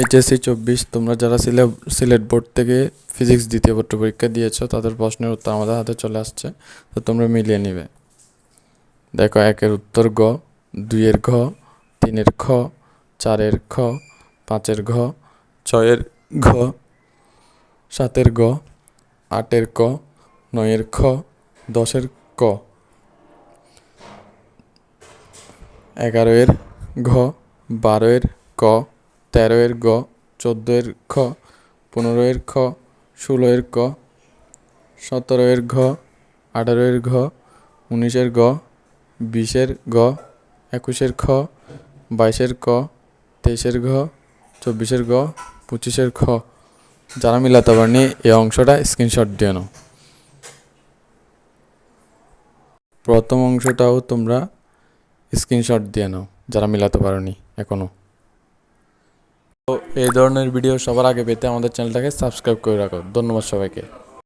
HSC 24 তোমরা যারা Sylhet board থেকে ফিজিক্স দ্বিতীয় পত্র পরীক্ষা দিয়েছো তাদের প্রশ্নের উত্তর আমাদের হাতে চলে আসছে, তো তোমরা মিলিয়ে নিবে। দেখো, 1-এর উত্তর গ, 2-এর ঘ, 3-এর খ, 4-এর খ, 5-এর ঘ, 6-এর ঘ, 7-এর গ, 8-এর ক, 9-এর খ, 10-এর ক, 11-এর ঘ, 12-এর ক, 13-এর গ, 14-এর খ, 15-এর খ, 16-এর ক, 17-এর ঘ, 18-এর ঘ, 19-এর গ, 20-এর গ, 21-এর খ, 22-এর ক, 23-এর ঘ, 24-এর গ, 25-এর খ। যারা মিলাতে পারেনি এই অংশটা স্ক্রিনশট দিয়ে নাও। প্রথম অংশটাও তোমরা স্ক্রিনশট দিয়ে নাও যারা মিলাতে পারোনি এখনও। তো এই ধরনের ভিডিও সবার আগে পেতে আমাদের চ্যানেলটাকে সাবস্ক্রাইব করে রাখো। ধন্যবাদ সবাইকে।